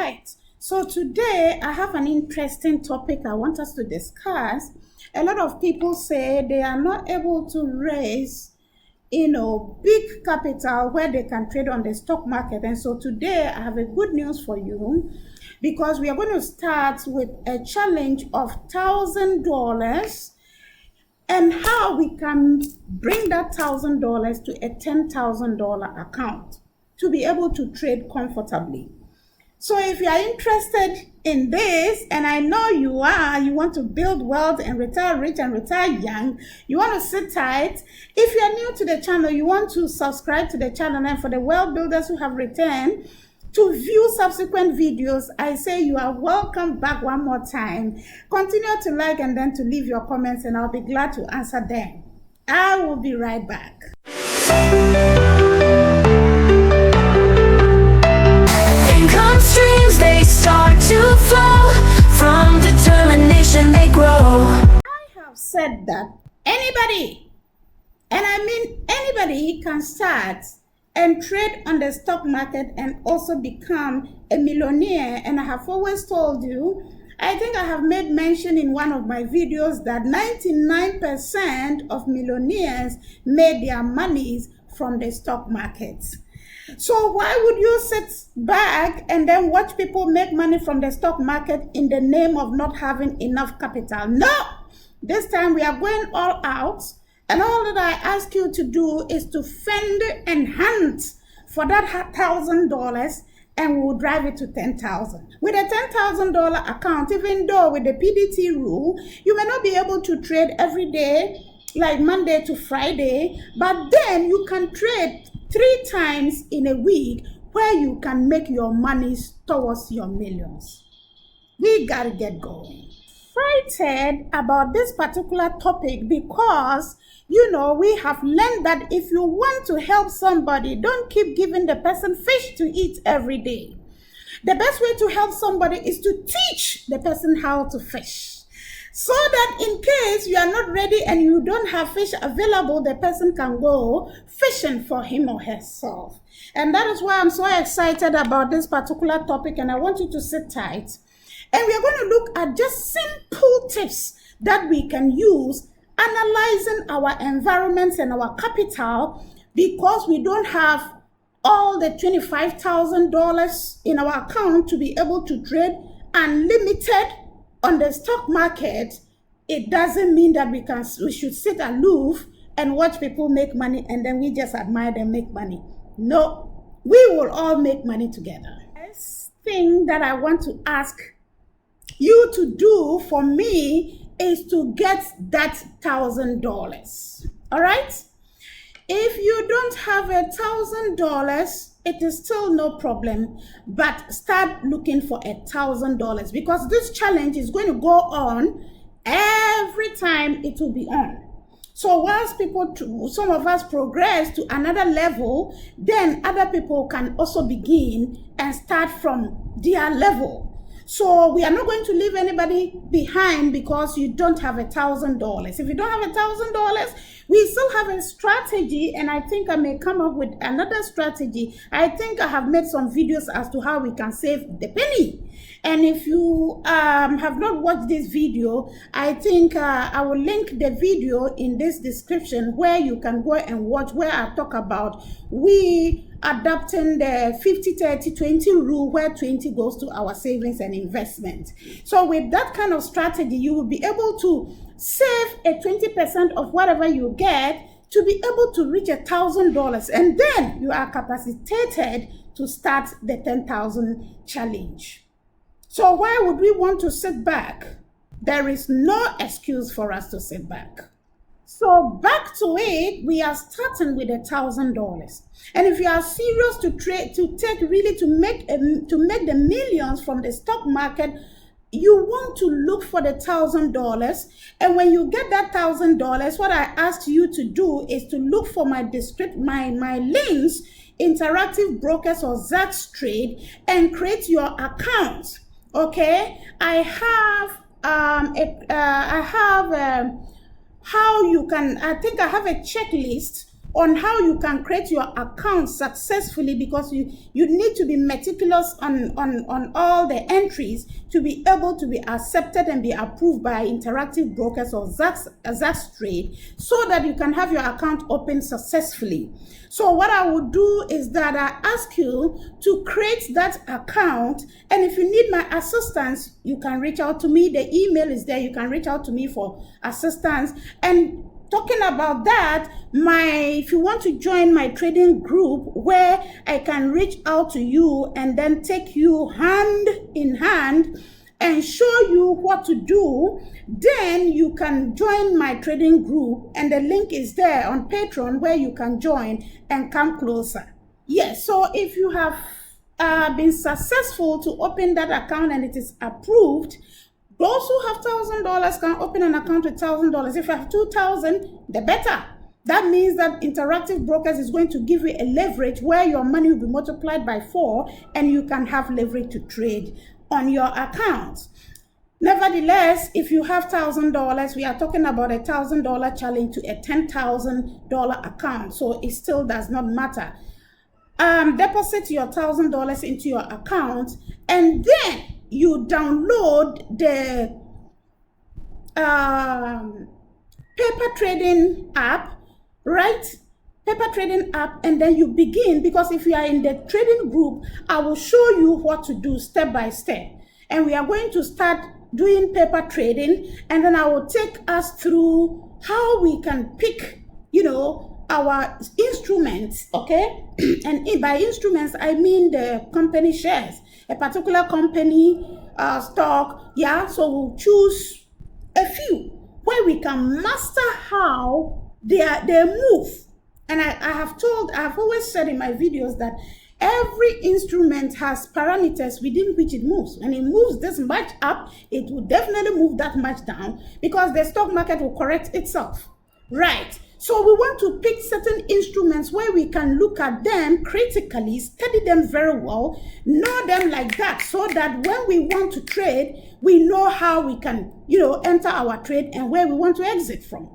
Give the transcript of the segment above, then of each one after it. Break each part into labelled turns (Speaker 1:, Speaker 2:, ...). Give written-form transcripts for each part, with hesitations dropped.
Speaker 1: right, so today I have an interesting topic I want us to discuss. A lot of people say they are not able to raise big capital where they can trade on the stock market. And so today I have a good news for you, because we are going to start with a challenge of $1,000 and how we can bring that $1,000 to a $10,000 account to be able to trade comfortably. So if you are interested in this, and I know you want to build wealth and retire rich and retire young, you want to sit tight. If you are new to the channel, you want to subscribe to the channel, and for the wealth builders who have returned to view subsequent videos, I say you are welcome back one more time. Continue to like and then to leave your comments, and I'll be glad to answer them. I will be right back.
Speaker 2: Income streams, they start to flow. From determination they grow.
Speaker 1: I have said that anybody, and I mean anybody, can start and trade on the stock market and also become a millionaire. And I have always told you, I think I have made mention in one of my videos, that 99% of millionaires made their monies from the stock market. So why would you sit back and then watch people make money from the stock market in the name of not having enough capital? No! This time we are going all out, and all that I ask you to do is to fend and hunt for that $1,000, and we will drive it to $10,000. With a $10,000 account, even though with the PDT rule, you may not be able to trade every day, like Monday to Friday, but then you can trade 3 times in a week where you can make your money towards your millions. We gotta get going. Excited about this particular topic because, we have learned that if you want to help somebody, don't keep giving the person fish to eat every day. The best way to help somebody is to teach the person how to fish, so that in case you are not ready and you don't have fish available, the person can go fishing for him or herself. And that is why I'm so excited about this particular topic, and I want you to sit tight. And we are going to look at just simple tips that we can use analyzing our environments and our capital, because we don't have all the $25,000 in our account to be able to trade unlimited on the stock market. It doesn't mean that we should sit aloof and watch people make money and then we just admire them make money. No, we will all make money together. First thing that I want to ask you to do for me is to get that $1,000. All right? If you don't have $1,000, it is still no problem, but start looking for $1,000, because this challenge is going to go on every time it will be on. So whilst some of us progress to another level, then other people can also begin and start from their level. So we are not going to leave anybody behind because you don't have $1,000. If you don't have $1,000, we still have a strategy, and I think I may come up with another strategy. I think I have made some videos as to how we can save the penny. And if you have not watched this video, I think I will link the video in this description where you can go and watch, where I talk about adapting the 50-30-20 rule, where 20 goes to our savings and investment. So with that kind of strategy, you will be able to save a 20% of whatever you get to be able to reach $1,000, and then you are capacitated to start the 10,000 challenge. So why would we want to sit back? There is no excuse for us to sit back. So back to it, we are starting with $1,000. And if you are serious to make the millions from the stock market, you want to look for the $1,000. And when you get that $1,000, what I asked you to do is to look for my links, Interactive Brokers or Zackstrade, and create your account. Okay, I have how you can, I think I have a checklist on how you can create your account successfully, because you need to be meticulous on all the entries to be able to be accepted and be approved by Interactive Brokers or Zax Trade, so that you can have your account open successfully. So what I will do is that I ask you to create that account, and if you need my assistance, you can reach out to me. The email is there. You can reach out to me for assistance. And talking about that, if you want to join my trading group where I can reach out to you and then take you hand in hand and show you what to do, then you can join my trading group, and the link is there on Patreon where you can join and come closer. Yes, so if you have been successful to open that account and it is approved, those who have $1,000 can open an account with $1,000. If you have 2,000, the better. That means that Interactive Brokers is going to give you a leverage where your money will be multiplied by 4, and you can have leverage to trade on your account. Nevertheless, if you have $1,000, we are talking about a $1,000 challenge to a $10,000 account. So it still does not matter. Deposit your $1,000 into your account, and then you download the paper trading app, right? Paper trading app, and then you begin, because if you are in the trading group, I will show you what to do step by step. And we are going to start doing paper trading, and then I will take us through how we can pick, our instruments, okay? And by instruments, I mean the company shares, a particular company, stock, yeah? So we'll choose a few where we can master how they move. And I have always said in my videos that every instrument has parameters within which it moves. When it moves this much up, it will definitely move that much down, because the stock market will correct itself, right? So we want to pick certain instruments where we can look at them critically, study them very well, know them like that, so that when we want to trade, we know how we can, enter our trade and where we want to exit from.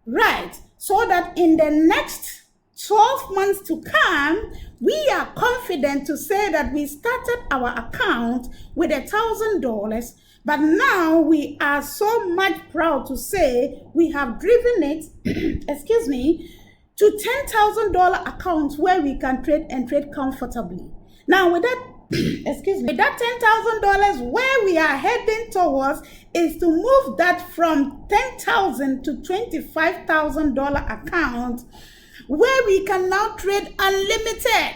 Speaker 1: Right, so that in the next 12 months to come, we are confident to say that we started our account with $1,000, but now we are so much proud to say we have driven it, excuse me, to $10,000 accounts where we can trade and trade comfortably. Now with that, excuse me, with that $10,000, where we are heading towards is to move that from $10,000 to $25,000 account, where we can now trade unlimited.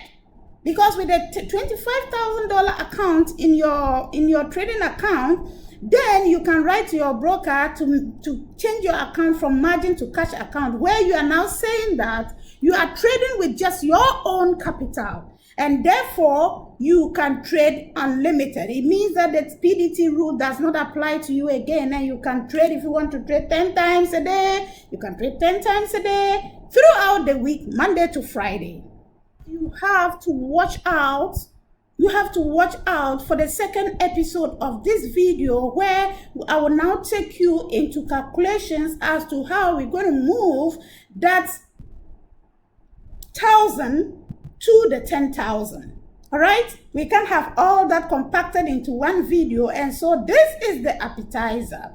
Speaker 1: Because with a $25,000 account in your trading account, then you can write to your broker to change your account from margin to cash account, where you are now saying that you are trading with just your own capital, and therefore you can trade unlimited. It means that the PDT rule does not apply to you again, and you can trade. If you want to trade 10 times a day, you can trade 10 times a day throughout the week, Monday to Friday. You have to watch out. You have to watch out for the second episode of this video, where I will now take you into calculations as to how we're going to move that 1,000 to the 10,000. All right, we can have all that compacted into one video, and so this is the appetizer.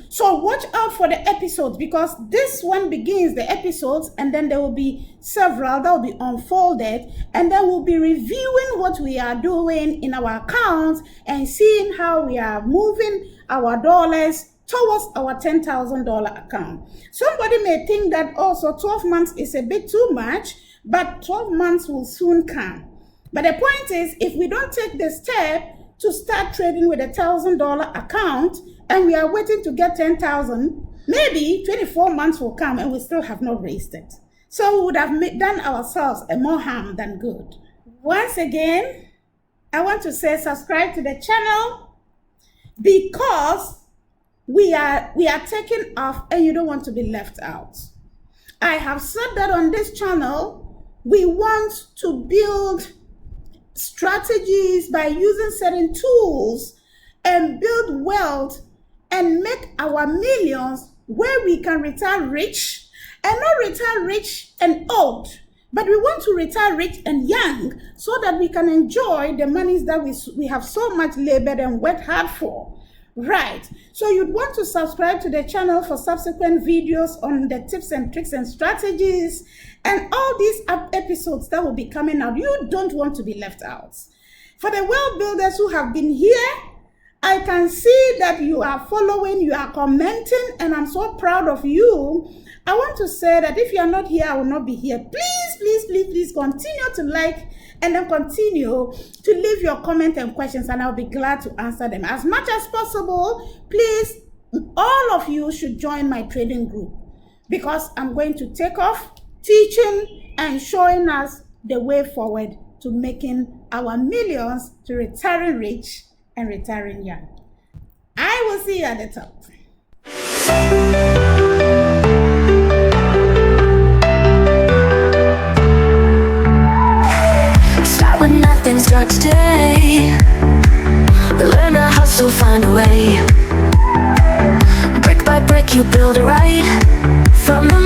Speaker 1: So watch out for the episodes, because this one begins the episodes, and then there will be several that will be unfolded, and then we'll be reviewing what we are doing in our accounts and seeing how we are moving our dollars towards our $10,000 account. Somebody may think that also 12 months is a bit too much, but 12 months will soon come. But the point is, if we don't take the step to start trading with a $1,000 account, and we are waiting to get 10,000, maybe 24 months will come and we still have not raised it. So we would have done ourselves a more harm than good. Once again, I want to say subscribe to the channel, because we are taking off and you don't want to be left out. I have said that on this channel, we want to build strategies by using certain tools and build wealth and make our millions, where we can retire rich and not retire rich and old, but we want to retire rich and young so that we can enjoy the monies that we have so much labored and worked hard for. Right, so you'd want to subscribe to the channel for subsequent videos on the tips and tricks and strategies and all these episodes that will be coming out. You don't want to be left out. For the world builders who have been here, I can see that you are following, you are commenting, and I'm so proud of you. I want to say that if you are not here, I will not be here. Please, please, please, please continue to like and then continue to leave your comment and questions, and I'll be glad to answer them as much as possible. Please, all of you should join my trading group because I'm going to take off teaching and showing us the way forward to making our millions, to retiring rich and retiring young. I will see you at the top.
Speaker 2: Start with nothing, start today. Learn to hustle, find a way. Brick by brick you build it right. From the